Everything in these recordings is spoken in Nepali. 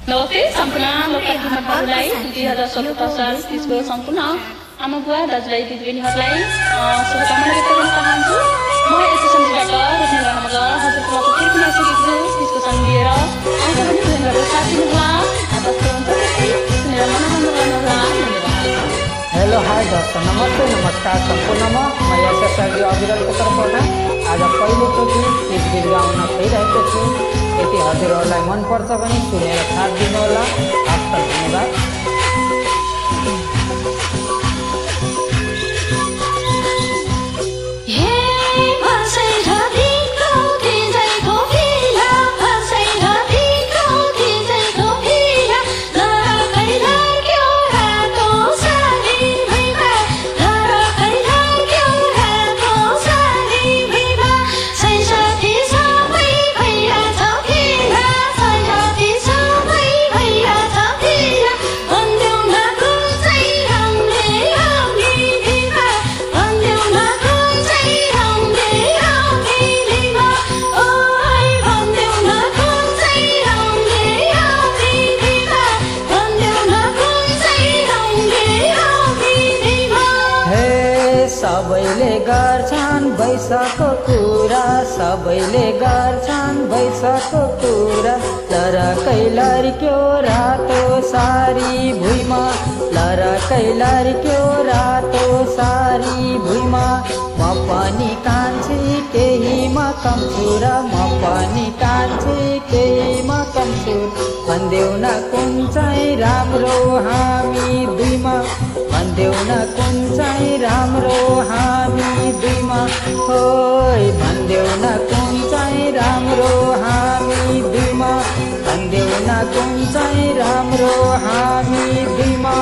नमस्ते सम्पूर्ण लोकपालहरूलाई 2017 साल 30 को सम्पूर्ण आमा बुवा दाजुभाइ दिदीबहिनीहरूलाई शुभकामना व्यक्त गर्न चाहन्छु। म यस समितिबाट रोज्ने मगर हजुरको फेरि आइसकेको छु। त्यसको सँग लिएर आउँछ भने उनीहरू साथ दिनुहोला। जस्तो हुन्छ त्यस्तै सुनेर मनोरञ्जन गर्नुहोला। धन्यवाद। हेलो हाई दर्शक नमस्ते नमस्कार सम्पूर्णमा म एसएसआरडी अविरलको तर्फबाट आज पहिलोचोटि गीत गाउन गइरहेको छु। यदि हजुरहरूलाई मनपर्छ भने सुनेर साथ दिनुहोला। हस्त धन्यवाद। सबैले गर्छन् वैशाखको कुरा, सबैले गर्छन् वैशाखको कुरा। लरकै लर्क्यो रातो सारी भुइँमा, लरकै लर्क्यो रातो सारी भुइँमा। म पनि कान्छी केहीमा कम छु र म पनि कान्छी केहीमा कम छु। भन्देऊ न कुन चाहिँ राम्रो हामी दुईमा, भन्देऊ न कुन चाहिँ राम्रो हामी दुईमा। होय भन्देऊ न कुन चाहिँ राम्रो हामी दुईमा, भन्देऊ न कुन चाहिँ राम्रो हामी दुईमा।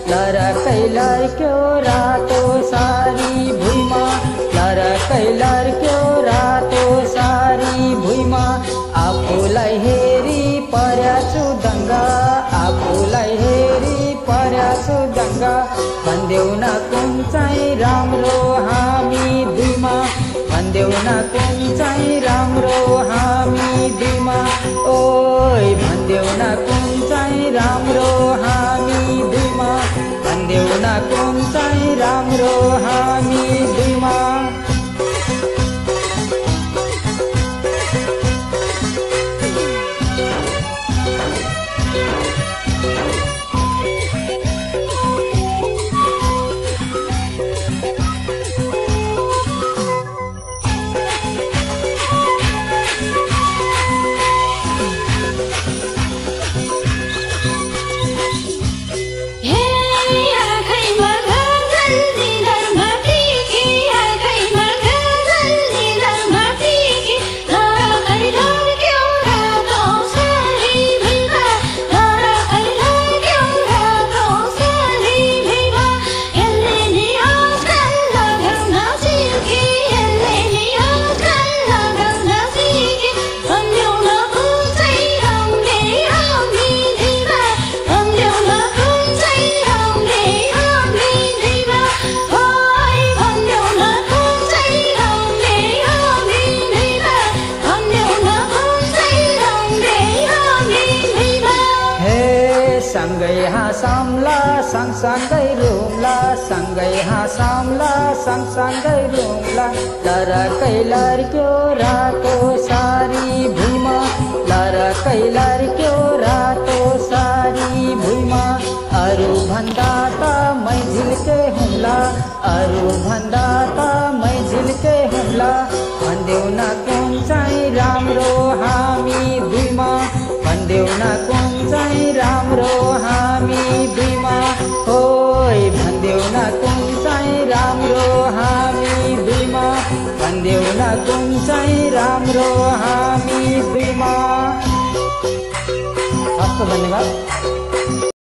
लरकै लर्क्यो रातो सारी भुइँमा, लरकै लर्क्यो रातो सारी भुइँमा। आफूलाई हेरी पर्याछु दङ्गा, आफूलाई हेरी पर्याछु दङ्गा। भन्देऊ न कुन चाहिँ राम्रो हामी दुईमा, भन्देऊ न कुन चाहिँ राम्रो हामी दुईमा। ओइ भन्देऊ न कुन चाहिँ राम्रो हामी दुईमा, भन्देऊ न कुन चाहिँ राम्रो हामी दुईमा। हाँसौँला सँगसँगै रुम्ला सँगै हाँसौँला सँगसँगै रुम्ला लरकै लर्क्यो रातो सारी भुइँमा लरकै लर्क्यो रातो सारी भुइँमा अरू भन्दा त मै झिल्के हुम्ला अरू भन्दा त मै झिल्के हुम्ला भन्देऊ न कुन चाहिँ राम्रो हामी दुईमा भन्देऊ न कुन चाहिँ राम्रो हामी दुईमा होय भन्देऊ न कुन चाहिँ राम्रो हामी दुईमा भन्देऊ न कुन चाहिँ राम्रो हामी दुईमा। हस्त धन्यवाद।